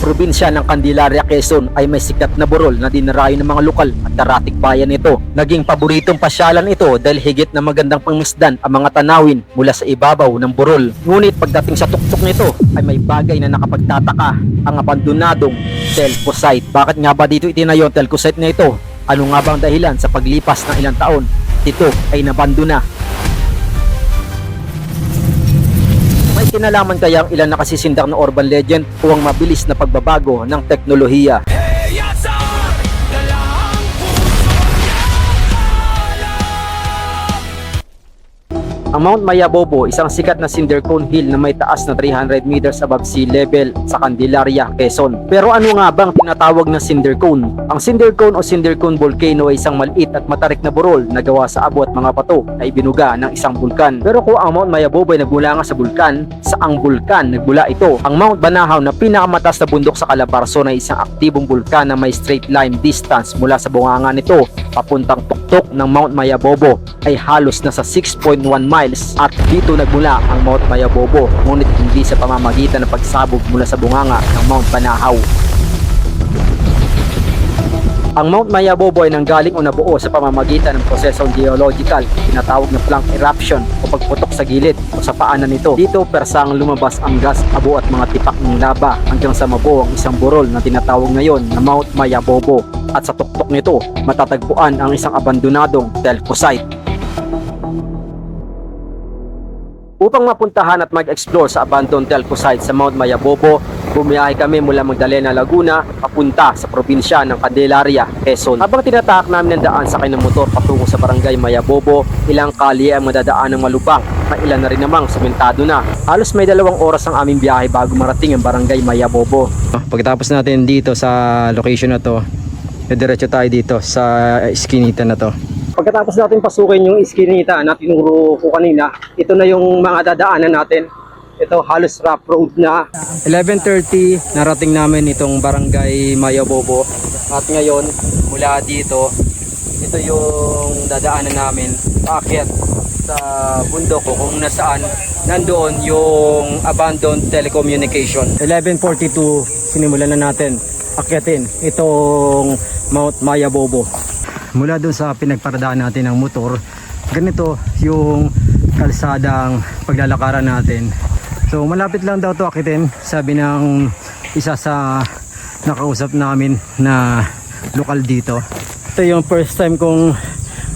probinsya ng Candelaria, Quezon ay may sikat na burol na dinarayo ng mga lokal at karatig bayan nito. Naging paboritong pasyalan ito dahil higit na magandang pangmisdan ang mga tanawin mula sa ibabaw ng burol. Ngunit pagdating sa tuktok nito ay may bagay na nakapagtataka, ang abandonadong telco site. Bakit nga ba dito itinayo ang telco site na ito? Ano nga bang dahilan sa paglipas ng ilang taon ito ay nabandona? May kinalaman kaya ang ilan nakasisindak na urban legend o ang mabilis na pagbabago ng teknolohiya? Ang Mount Mayabobo, isang sikat na cinder cone hill na may taas na 300 meters above sea level sa Candelaria, Quezon. Pero ano nga bang tinatawag na cinder cone? Ang cinder cone o cinder cone volcano ay isang maliit at matarik na burol na gawa sa abo at mga pato na ibinuga ng isang bulkan. Pero kung ang Mount Mayabobo ay nagmula nga sa bulkan, saang bulkan nagmula ito? Ang Mount Banahaw na pinakamataas na bundok sa Calabarzon ay isang aktibong bulkan na may straight line distance mula sa bunganga nito papuntang tuktok ng Mount Mayabobo ay halos nasa 6.1 miles at dito nagmula ang Mount Mayabobo, ngunit hindi sa pamamagitan ng pagsabog mula sa bunganga ng Mount Banahaw. Ang Mount Mayabobo ay nanggaling o nabuo sa pamamagitan ng prosesong geological, tinatawag na plank eruption o pagputok sa gilid o sa paanan nito. Dito persang lumabas ang gas, abo at mga tipak ng lava hanggang sa mabuo ang isang burol na tinatawag ngayon na Mount Mayabobo. At sa tuktok nito, matatagpuan ang isang abandonadong telco site. Upang mapuntahan at mag-explore sa abandoned telco site sa Mount Mayabobo, bumiyahe kami mula Magdalena, Laguna papunta sa probinsya ng Candelaria, Quezon. Habang tinatahak namin ang daan sakay ng motor patungo sa barangay Mayabobo, ilang kalye ang madadaan ng malubak, ilan na rin namang sementado na. Halos may 2 oras ang aming biyahe bago marating ang barangay Mayabobo. Pagkatapos natin dito sa location na to, diretso tayo dito sa iskinita na to. Pagkatapos natin pasukin yung iskinita na tinuro ko kanina, ito na yung mga dadaanan natin. Ito halos rough road na. 11:30 narating namin itong barangay Mayabobo. At ngayon mula dito, ito yung dadaanan namin paakyat sa bundok kung nasaan nandoon yung abandoned telecommunication. 11:42 sinimulan na natin akyatin itong Mount Mayabobo. Mula doon sa pinagparadaan natin ng motor, ganito yung kalsadang paglalakaran natin. So malapit lang daw to akitin, sabi ng isa sa nakausap namin na lokal dito. Ito yung first time kong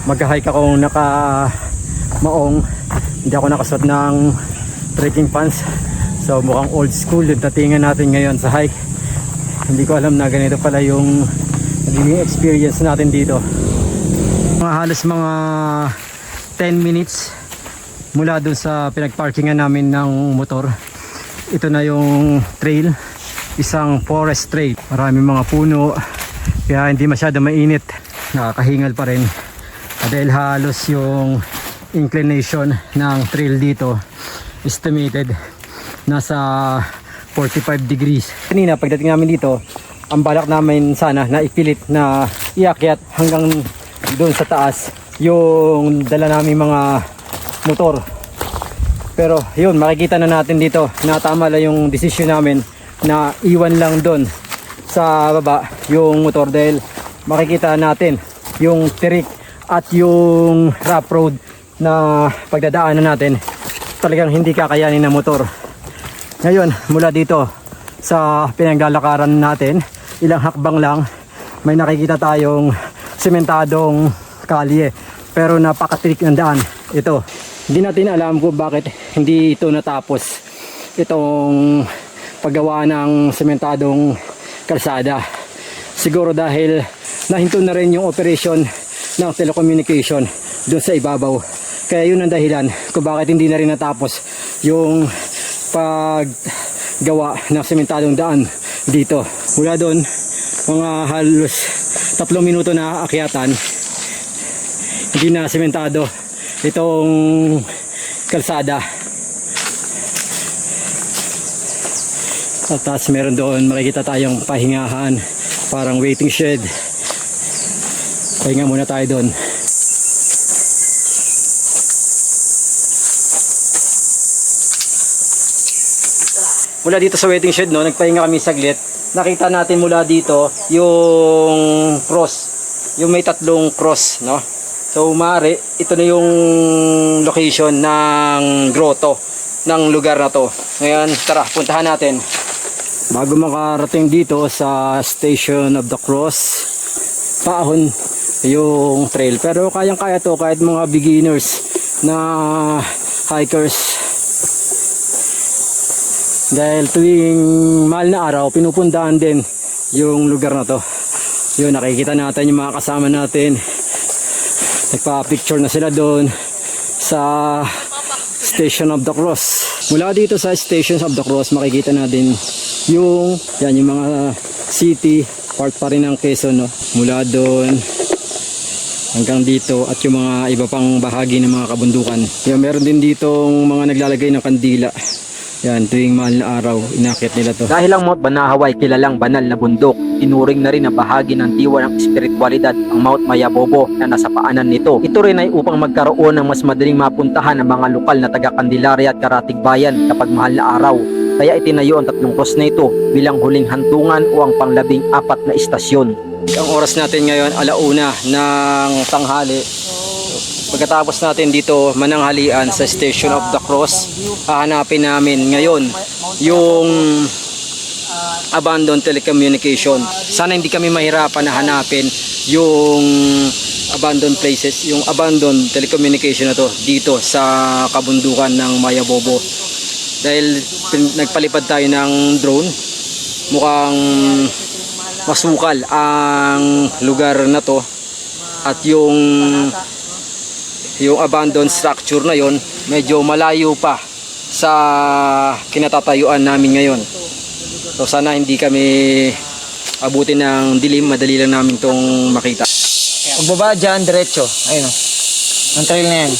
mag-hike akong naka-maong, hindi ako nakasuot ng trekking pants. So mukhang old school yung datingan natin ngayon sa hike. Hindi ko alam na ganito pala yung naging experience natin dito. Halos mga 10 minutes mula dun sa pinagparkingan namin ng motor. Ito na yung trail, isang forest trail. Maraming mga puno, kaya hindi masyado mainit. Nakakahingal pa rin. Dahil halos yung inclination ng trail dito estimated nasa 45 degrees. Kanina pagdating namin dito, ang balak namin sana na ipilit na iakyat hanggang doon sa taas yung dala namin mga motor. Pero yun, makikita na natin dito na tama lang yung desisyon namin na iwan lang doon sa baba yung motor dahil makikita natin yung tirik at yung rough road na pagdadaanan natin talagang hindi kakayanin ng motor. Ngayon mula dito sa pinaglalakaran natin, ilang hakbang lang may nakikita tayong sementadong kalye pero napakatirik ng daan ito. Hindi natin alam kung bakit hindi ito natapos, itong paggawa ng sementadong kalsada. Siguro dahil nahinto na rin yung operation ng telecommunication doon sa ibabaw, kaya yun ang dahilan kung bakit hindi na rin natapos yung paggawa ng sementadong daan dito. Mula doon mga halos 3 minuto na akyatan, hindi na sementado itong kalsada. At taas meron doon makikita tayong pahingahan, parang waiting shed. Pahinga muna tayo doon. mula dito sa waiting shed, no, nagpahinga kami saglit. Nakita natin mula dito yung cross, yung may tatlong cross, no. So maaari ito na yung location ng grotto ng lugar na to. Ngayon tara, puntahan natin. Bago makarating dito sa Station of the Cross, paahon yung trail, pero kayang-kaya to kahit mga beginners na hikers, dahil tuwing mahal na araw pinupuntahan din yung lugar na to. Yun, nakikita natin yung mga kasama natin, nagpa-picture na sila doon sa Station of the Cross. Mula dito sa Station of the Cross makikita natin yung mga city part pa rin ng Quezon, no? Mula doon hanggang dito at yung mga iba pang bahagi ng mga kabundukan. Yan, meron din ditong mga naglalagay ng kandila. Yan, tuwing mahal na araw, inakyat nila to. Dahil ang Mount Banahaw ay kilalang banal na bundok, inuring na rin na bahagi ng diwa ng espiritualidad ang Mount Mayabobo na nasa paanan nito. Ito rin ay upang magkaroon ng mas madaling mapuntahan ng mga lokal na taga Candelaria at Karatig Bayan kapag mahal na araw. Kaya itinayo ang tatlong cross na ito bilang huling hantungan o ang pang-14 na istasyon. Ang oras natin ngayon, 1:00 ng tanghali. Pagkatapos natin dito mananghalian sa Station of the Cross, hahanapin namin ngayon yung abandoned telecommunication. Sana hindi kami mahirapan na hanapin yung abandoned places, yung abandoned telecommunication na to dito sa kabundukan ng Mayabobo. Dahil nagpalipad tayo ng drone, mukhang masukal ang lugar na to, at yung abandoned structure na yon medyo malayo pa sa kinatatayuan namin ngayon. So sana hindi kami abutin ng dilim, madali lang namin itong makita. Pagbaba dyan, diretso. Ayun o. Ang trail na yan.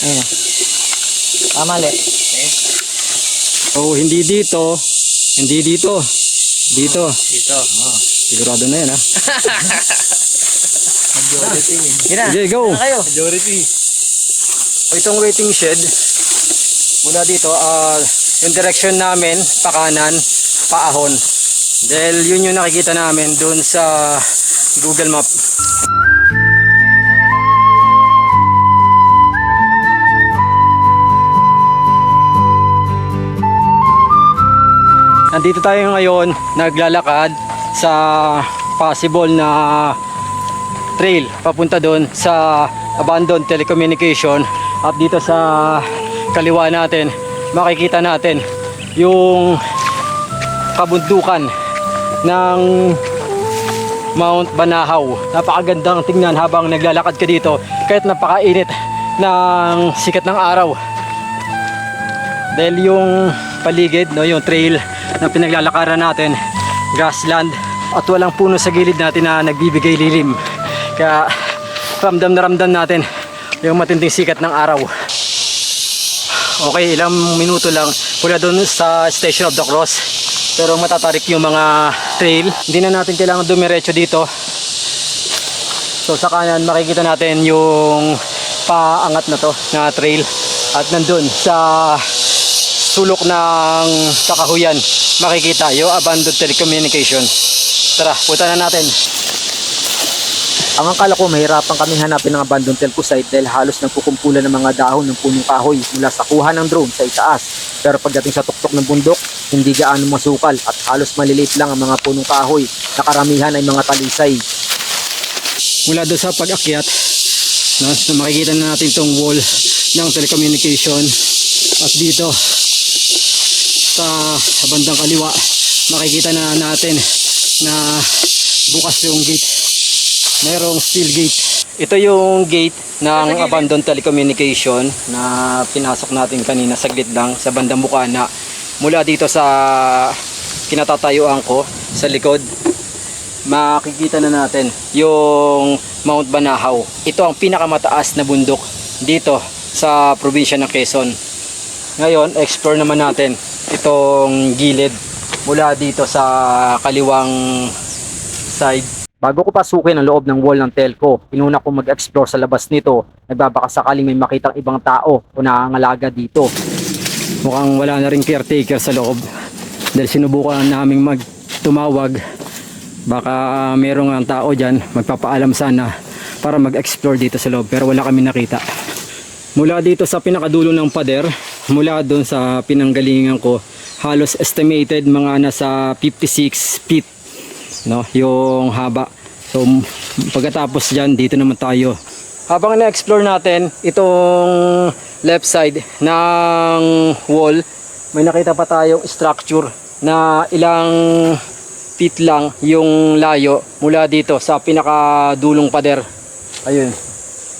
Ayun o. Pamali. So hindi dito, hindi dito. Dito. Dito. Oh. Sigurado na yan, ha. Majority. Gina. Sige, go. Kayo. Majority. Itong waiting shed, mula dito, yung direction namin, pakanan, paahon. Dahil yun yung nakikita namin dun sa Google Map. Nandito tayo ngayon, naglalakad sa possible na trail papunta doon sa abandoned telecommunication. At dito sa kaliwa natin, makikita natin yung kabundukan ng Mount Banahaw. Napakagandang tingnan habang naglalakad ka dito kahit napakainit ng sikat ng araw. Dahil yung paligid, no, yung trail na pinaglalakaran natin, grassland, at walang puno sa gilid natin na nagbibigay lilim. Kaya ramdam na ramdam natin yung matinding sikat ng araw. Okay, ilang minuto lang mula doon sa Station of the Cross, pero matatarik yung mga trail. Hindi na natin kailangan dumiretso dito. So sa kanan makikita natin yung paangat na to na trail, at nandun sa sulok ng kakahuyan makikita yung abandoned telecommunication. Tara, punta na natin. Ang akala ko mahirapan kami hanapin ng abandoned telco site dahil halos nagkukumpulan ng mga dahon ng punong kahoy mula sa kuha ng drone sa itaas. Pero pagdating sa tuktok ng bundok, hindi gaano masukal at halos maliliit lang ang mga punong kahoy na karamihan ay mga talisay. Mula doon sa pag-akyat, no, so makikita na natin itong wall ng telecommunication, at dito sa bandang kaliwa makikita na natin na bukas yung gate. Mayroong steel gate. Ito yung gate ng abandoned telecommunication na pinasok natin kanina saglit lang sa bandang Bukana. Mula dito sa kinatatayuan ko sa likod, makikita na natin yung Mount Banahaw. Ito ang pinakamataas na bundok dito sa probinsya ng Quezon. Ngayon, explore naman natin itong gilid mula dito sa kaliwang side. Bago ko pasukin ang loob ng wall ng telco, inuna kong mag-explore sa labas nito. Nagbabaka sakaling may makitang ibang tao o nangangalaga dito. Mukhang wala na rin caretaker sa loob. Dahil sinubukan naming magtumawag. Baka merong ang tao dyan, magpapaalam sana para mag-explore dito sa loob. Pero wala kami nakita. Mula dito sa pinakadulo ng pader, mula doon sa pinanggalingan ko, halos estimated mga nasa 56 feet, no, yung haba. So pagkatapos dyan, dito naman tayo. Habang na-explore natin itong left side ng wall, may nakita pa tayong structure na ilang feet lang yung layo mula dito sa pinakadulong pader. Ayun.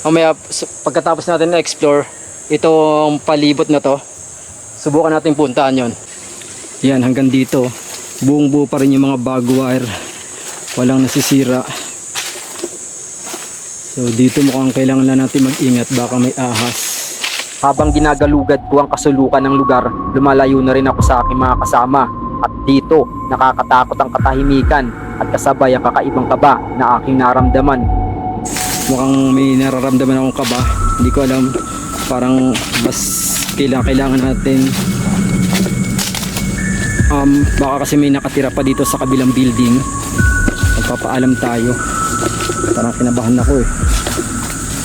Mamaya pagkatapos natin na-explore itong palibot na to, subukan natin puntahan yon. Yan, hanggang dito buong buo pa rin yung mga bag wire, walang nasisira. So dito mukhang kailangan na natin mag-ingat, baka may ahas. Habang ginagalugad ko ang kasulukan ng lugar, lumalayo na rin ako sa aking mga kasama. At dito nakakatakot ang katahimikan at kasabay ang kakaibang kaba na aking naramdaman. Mukhang may nararamdaman akong kaba, hindi ko alam, parang mas kailangan natin baka kasi may nakatira pa dito sa kabilang building. Magpapaalam tayo. Parang kinabahan ako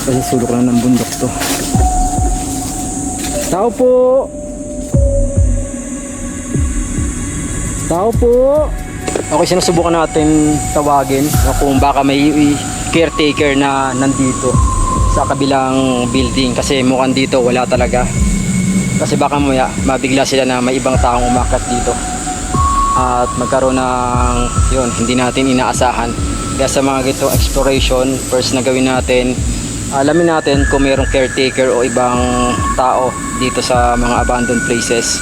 kasi sulok lang ng bundok to. Tao po! Tao po! Okay, sinusubukan natin tawagin kung baka may caretaker na nandito sa kabilang building, kasi mukhang dito wala talaga. Kasi baka mamaya mabigla sila na may ibang taong umakyat dito at magkaroon ng yun, hindi natin inaasahan. Kaya sa mga gito exploration, first na gawin natin, alamin natin kung mayroong caretaker o ibang tao dito sa mga abandoned places.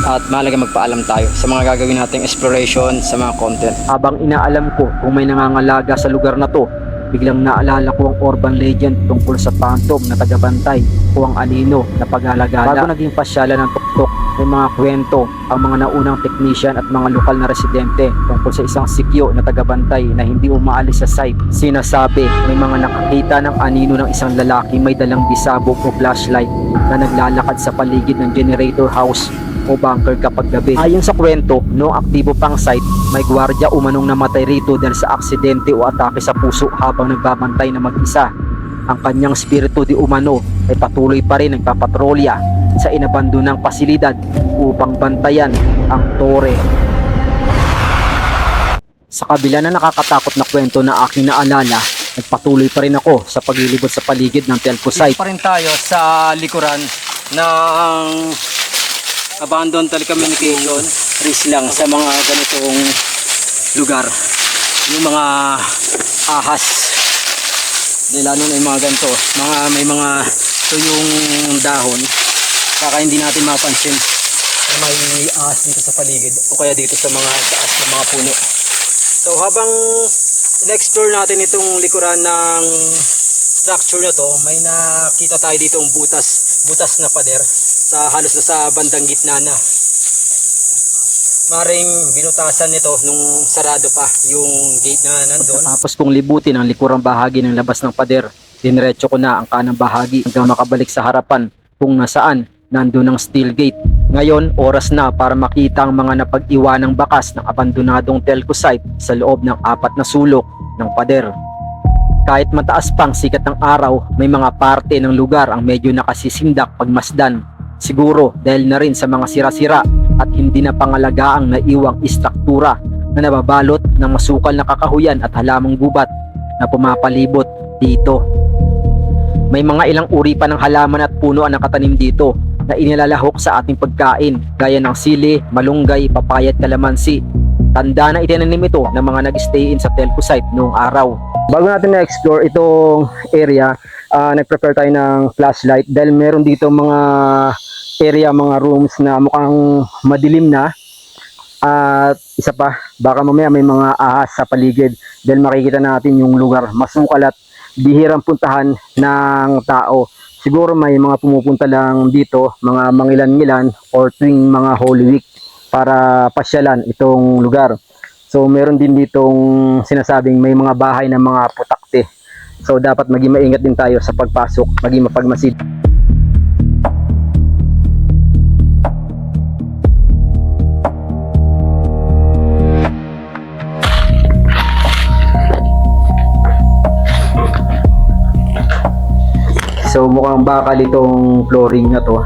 At mahalaga magpaalam tayo sa mga gagawin nating exploration, sa mga content. Habang inaalam ko kung may nangangalaga sa lugar na to, biglang naalala ko ang urban legend tungkol sa phantom na tagabantay o ang anino na pag-alagala. Bago naging pasyalan ng tuktok, may mga kwento ang mga naunang technician at mga lokal na residente tungkol sa isang sikyo na tagabantay na hindi umaalis sa site. Sinasabi may mga nakakita ng anino ng isang lalaki may dalang bisabog o flashlight na naglalakad sa paligid ng generator house o bunker kapag gabi. Ayon sa kwento, noong aktibo pang site, may gwardiya umanong namatay rito dahil sa aksidente o atake sa puso habang nagbabantay na mag-isa. Ang kanyang spirito di umano ay patuloy pa rin nagpapatrolya sa inabandonang pasilidad upang bantayan ang tore. Sa kabila na nakakatakot na kwento na aking naalala, nagpatuloy pa rin ako sa paglilibot sa paligid ng telco site. Dito pa rin tayo sa likuran ng abandoned telecommunication, risk lang sa mga ganitong lugar. Yung mga ahas, lalo na yung mga ganito, may mga tuyong dahon, baka hindi natin mapansin na may ahas dito sa paligid o kaya dito sa mga taas ng mga puno. So habang in-explore natin itong likuran ng structure na to, may nakita tayo ditong butas na pader sa halos na sa bandang gitna na. Maring binutasan nito nung sarado pa yung gate na nandun. Tapos kung libutin ang likurang bahagi ng labas ng pader, diniretso ko na ang kanang bahagi hanggang makabalik sa harapan kung nasaan nandun ang steel gate. Ngayon, oras na para makita ang mga napag-iwanang bakas ng abandonadong telco site sa loob ng 4 na sulok ng pader. Kahit mataas pang sikat ng araw, may mga parte ng lugar ang medyo nakasisindak pagmasdan. Siguro dahil na rin sa mga sira-sira at hindi na pangalagaang naiwang istruktura na nababalot ng masukal na kakahuyan at halamang gubat na pumapalibot dito. May mga ilang uri pa ng halaman at puno ang nakatanim dito na inilalahok sa ating pagkain gaya ng sili, malunggay, papaya at kalamansi. Tanda na itinanim ito ng mga nag-stay in sa telco site noong araw. Bago natin na-explore itong area, nag-prepare tayo ng flashlight dahil meron dito mga area, mga rooms na mukhang madilim na. At isa pa, baka mamaya may mga ahas sa paligid dahil makikita natin yung lugar masukal at bihirang puntahan ng tao. Siguro may mga pumupunta lang dito, mga mangilan-ngilan or tuwing mga Holy Week para pasyalan itong lugar. So meron din ditong sinasabing may mga bahay ng mga putakte. So dapat maging maingat din tayo sa pagpasok, maging mapagmasid. So mukhang bakal itong flooring na to.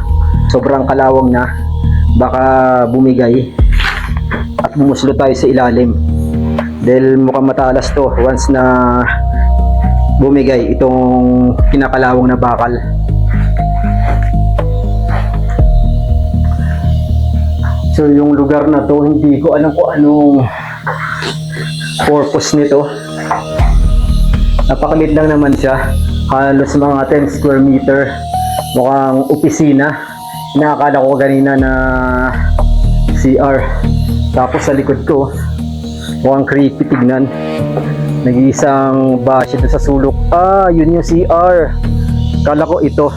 Sobrang kalawang na. Baka bumigay at bumuslo tayo sa ilalim. Dahil mukhang matalas to once na bumigay itong kinakalawang na bakal. So yung lugar na to, hindi ko alam kung anong purpose nito. Napakalit lang naman siya. Halos mga 10 square meter. Mukhang opisina. Nakakala ko kanina na CR. Tapos sa likod ko, mukhang creepy tignan. Nag-iisang bash ito sa sulok. Ah, yun yung CR. Kala ko ito.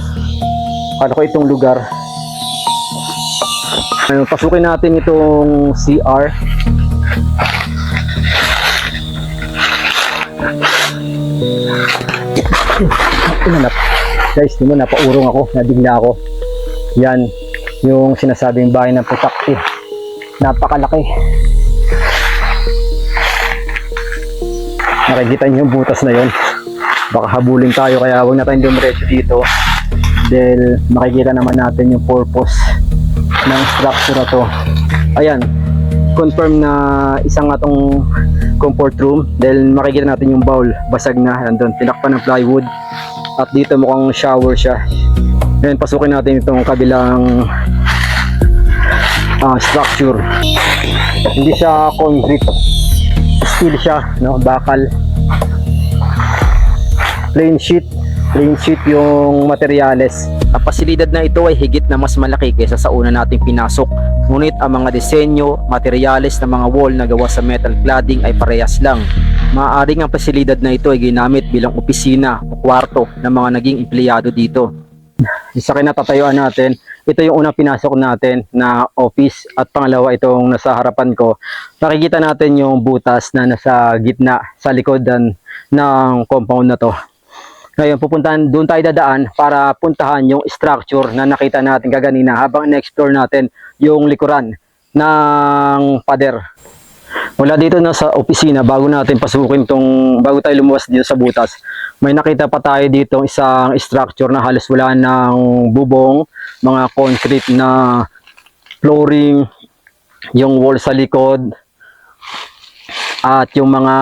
Kala ko itong lugar. Pasukin natin itong CR. Guys, di mo, napaurong ako, nabigla ako. Yan, yung sinasabing bahay ng putak. Napakalaki. Nakikita niyo yung butas na yon. Baka habulin tayo, kaya huwag na tayong dumiretso dito. Dahil makikita naman natin yung purpose ng structure na to. Ayan, confirm na isang atong comfort room. Dahil makikita natin yung bowl, basag na, nandun, tinakpan ng plywood. At dito mukhang shower siya. Ngayon pasukin natin itong kabilang structure. Hindi siya concrete, steel siya, no? Bakal. Plain sheet yung materyales. Ang pasilidad na ito ay higit na mas malaki kaysa sa una nating pinasok. Ngunit ang mga disenyo, materyales ng mga wall na gawa sa metal cladding ay parehas lang. Maaaring ang pasilidad na ito ay ginamit bilang opisina o kwarto ng mga naging empleyado dito. Isa kinatatayuan natin, ito yung unang pinasok natin na office, at pangalawa itong nasa harapan ko. Nakikita natin yung butas na nasa gitna sa likod ng compound na to. Ngayon doon tayo dadaan para puntahan yung structure na nakita natin kaganina habang in-explore natin yung likuran ng pader. Mula dito na sa opisina, bago bago tayo lumuwas dito sa butas, may nakita pa tayo dito isang structure na halos wala ng bubong, mga concrete na flooring, yung wall sa likod, at yung mga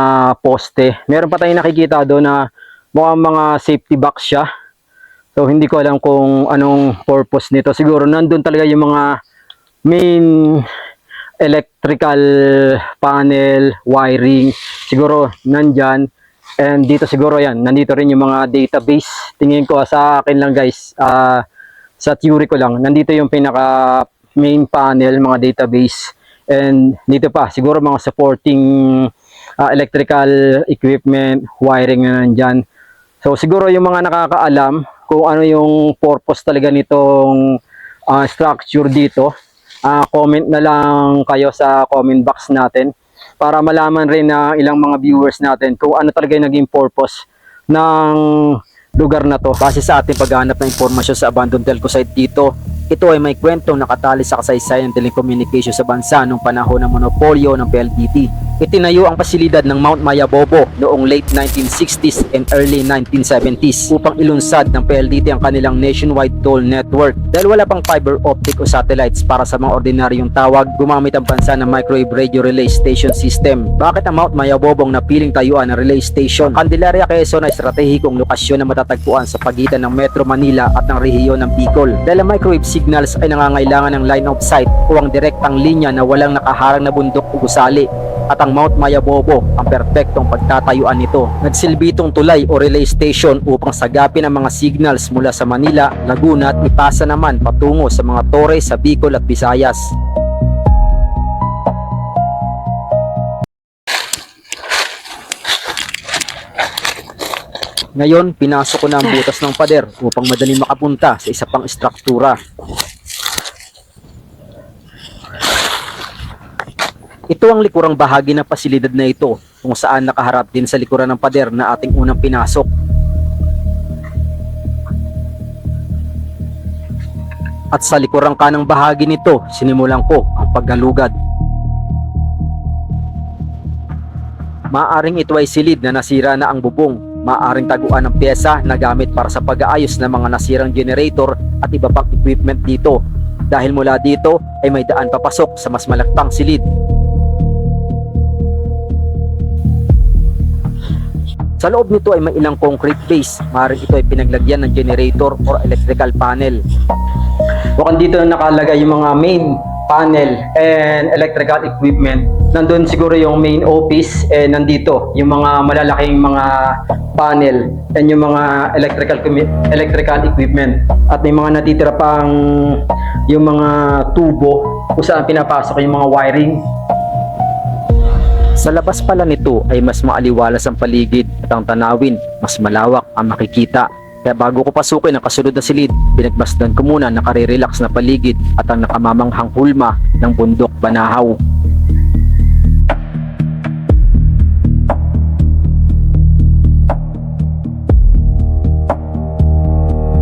poste. Meron pa tayong nakikita doon na mukhang mga safety box siya. So hindi ko alam kung anong purpose nito. Siguro nandun talaga yung mga main electrical panel, wiring, siguro nandyan. And dito siguro yan, nandito rin yung mga database. Tingin ko sa akin lang guys, sa theory ko lang, nandito yung pinaka main panel, mga database. And dito pa, siguro mga supporting electrical equipment, wiring na nandyan. So siguro yung mga nakakaalam kung ano yung purpose talaga nitong structure dito, comment na lang kayo sa comment box natin para malaman rin na ilang mga viewers natin kung ano talaga yung naging purpose ng lugar na to. Base sa ating paghahanap ng impormasyon sa abandoned telco site dito, ito ay may kwentong nakatali sa kasaysayan ng telecommunication sa bansa noong panahon ng monopolyo ng PLDT. Itinayo ang pasilidad ng Mount Mayabobo noong late 1960s and early 1970s upang ilunsad ng PLDT ang kanilang nationwide toll network. Dahil wala pang fiber optic o satellites para sa mga ordinaryong tawag, gumamit ang bansa ng microwave radio relay station system. Bakit ang Mount Mayabobo ang napiling tayuan ng relay station? Candelaria, Quezon ay estratehikong lokasyon na matatagpuan sa pagitan ng Metro Manila at ng rehiyon ng Bicol. Dahil ang microwave signals ay nangangailangan ng line of sight o ang direktang linya na walang nakaharang na bundok o gusali, at ang Mount Mayabobo ang perpektong pagtatayuan nito. Nagsilbi itong tulay o relay station upang sagapin ang mga signals mula sa Manila, Laguna at ipasa naman patungo sa mga tore sa Bicol at Visayas. Ngayon, pinasok ko na ang butas ng pader upang madaling makapunta sa isa pang struktura. Ito ang likurang bahagi ng pasilidad na ito kung saan nakaharap din sa likuran ng pader na ating unang pinasok. At sa likurang kanang bahagi nito, sinimulan ko ang paggalugad. Maaring ito ay silid na nasira na ang bubong maaaring taguan ng pyesa na gamit para sa pag-aayos ng mga nasirang generator at iba pang equipment dito. Dahil mula dito ay may daan papasok sa mas malaktang silid. Sa loob nito ay may ilang concrete base, maaaring ito ay pinaglagyan ng generator or electrical panel. Mukhang dito na nakalagay yung mga main panel and electrical equipment. Nandun siguro yung main office, nandito yung mga malalaking mga panel and yung mga electrical equipment. At may mga natitira pang yung mga tubo kung saan pinapasok yung mga wiring. Sa labas pala nito ay mas maaliwalas ang paligid at ang tanawin, mas malawak ang makikita. Kaya bago ko pasukin ang kasunod na silid, pinagmasdan ko muna ang nakare-relax na paligid at ang nakamamanghang hulma ng bundok Banahaw.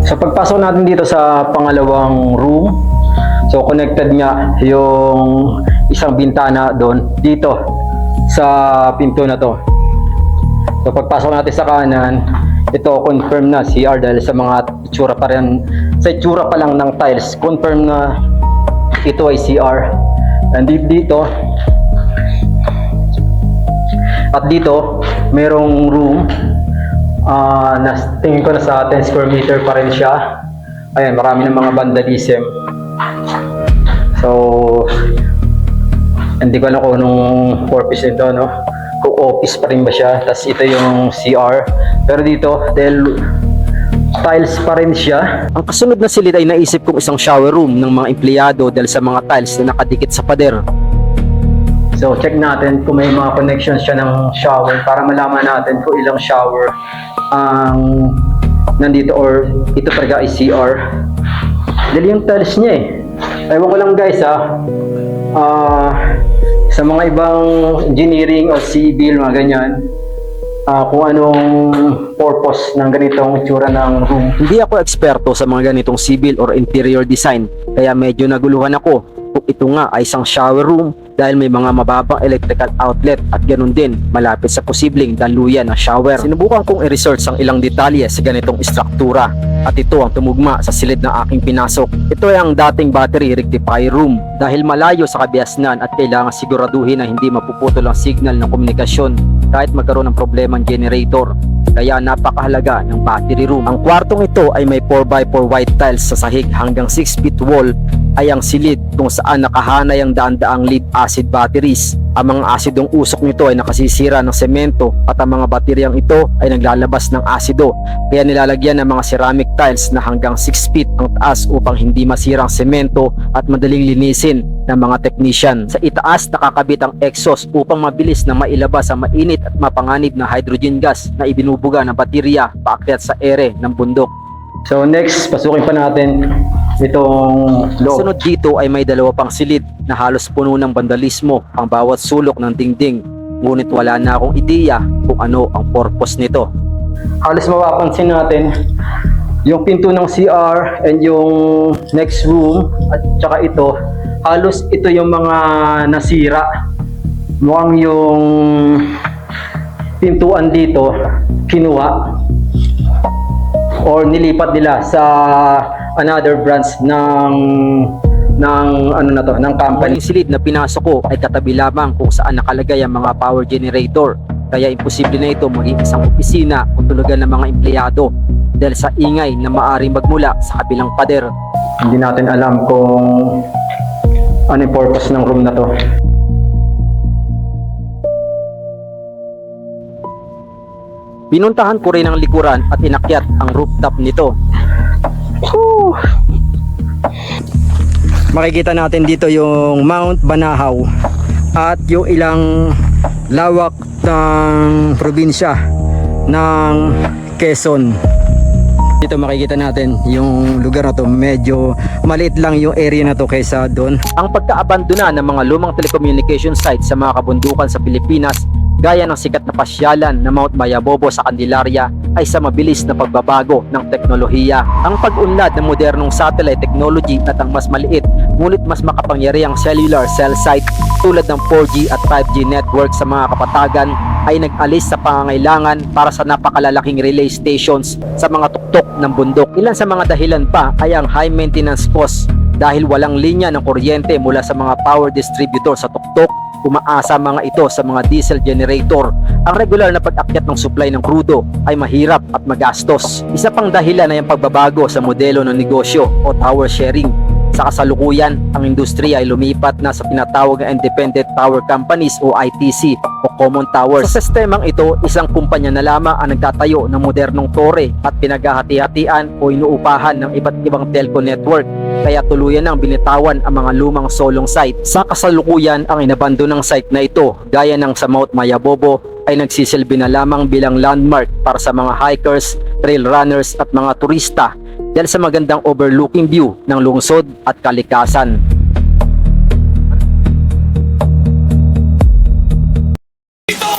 So pagpasok natin dito sa pangalawang room, so connected nga yung isang bintana doon dito sa pinto na to. So pagpasok natin sa kanan, ito confirm na CR dahil sa mga itsura pa rin, sa itsura pa lang ng tiles, confirm na ito ay CR. And dito at dito merong room na tingin ko na sa 10 square meter pa rin siya. Ayan, marami ng mga vandalism. So hindi ko alam kung anong purpose nito, no? Kung office pa rin ba siya, tas ito yung CR. Pero dito, dahil tiles pa rin siya. Ang kasunod na silid ay naisip kong isang shower room ng mga empleyado dahil sa mga tiles na nakadikit sa pader. So check natin kung may mga connections siya ng shower para malaman natin kung ilang shower ang nandito or ito talaga ay CR. Dahil yung tiles niya Ewan ko lang guys sa mga ibang engineering o civil, mga ganyan, kung anong purpose ng ganitong itsura ng room. Hindi ako eksperto sa mga ganitong civil or interior design, kaya medyo naguluhan ako kung ito nga ay isang shower room dahil may mga mababang electrical outlet at ganun din malapit sa posibleng daluyan ng shower. Sinubukan kong i-research ang ilang detalye sa ganitong istruktura at ito ang tumugma sa silid na aking pinasok. Ito ay ang dating battery rectifier room dahil malayo sa kabiasnan at kailangan siguraduhin na hindi mapuputol ang signal ng komunikasyon kahit magkaroon ng problema ang generator. Kaya napakahalaga ng battery room. Ang kwartong ito ay may 4x4 white tiles sa sahig hanggang 6 feet wall ay ang silid kung saan nakahanay ang daan-daang lead acid batteries. Ang mga asidong usok nito ay nakasisira ng semento at ang mga bateryang ito ay naglalabas ng asido. Kaya nilalagyan ng mga ceramic tiles na hanggang 6 feet ang taas upang hindi masirang semento at madaling linisin ng mga technician. Sa itaas nakakabit ang exhaust upang mabilis na mailabas ang mainit at mapanganib na hydrogen gas na ibinubuga ng baterya paakyat sa ere ng bundok. So next, pasukin pa natin itong loob. Sunod dito ay may dalawa pang silid na halos puno ng vandalismo ang bawat sulok ng dingding. Ngunit wala na akong ideya kung ano ang purpose nito. Halos mapapansin natin yung pinto ng CR and yung next room at saka ito, halos ito yung mga nasira. Mukhang yung pintuan dito kinuha or nilipat nila sa another branch ng company. Ang silid na pinasok ko ay katabi lamang kung saan nakalagay ang mga power generator. Kaya imposible na ito maging isang opisina o tulugan ng mga empleyado dahil sa ingay na maaaring magmula sa kabilang pader. Hindi natin alam kung ano yung purpose ng room na to. Pinuntahan ko rin ang likuran at inakyat ang rooftop nito. Makikita natin dito yung Mount Banahaw at yung ilang lawak ng probinsya ng Quezon. Dito makikita natin yung lugar na to, medyo maliit lang yung area na to kaysa doon. Ang pagkaabandona ng mga lumang telecommunication sites sa mga kabundukan sa Pilipinas gaya ng sikat na pasyalan na Mount Mayabobo sa Candelaria ay sa mabilis na pagbabago ng teknolohiya. Ang pag-unlad ng modernong satellite technology at ang mas maliit ngunit mas makapangyarihang cellular cell site tulad ng 4G at 5G network sa mga kapatagan ay nag-alis sa pangangailangan para sa napakalalaking relay stations sa mga tuktok ng bundok. Ilan sa mga dahilan pa ay ang high maintenance cost dahil walang linya ng kuryente mula sa mga power distributor sa tuktok. Umaasa mga ito sa mga diesel generator. Ang regular na pag-akyat ng supply ng krudo ay mahirap at magastos. Isa pang dahilan ay ang pagbabago sa modelo ng negosyo o tower sharing. Sa kasalukuyan, ang industriya ay lumipat na sa tinatawag na Independent Tower Companies o ITC o Common Towers. Sa sistemang ito, isang kumpanya na lamang ang nagtatayo ng modernong tore at pinaghahati-hatian o inuupahan ng iba't ibang telco network. Kaya tuluyan nang binitawan ang mga lumang solong site. Sa kasalukuyan, ang inabandonang site na ito, gaya ng sa Mount Mayabobo, ay nagsisilbi na lamang bilang landmark para sa mga hikers, trail runners at mga turista dahil sa magandang overlooking view ng lungsod at kalikasan. Ito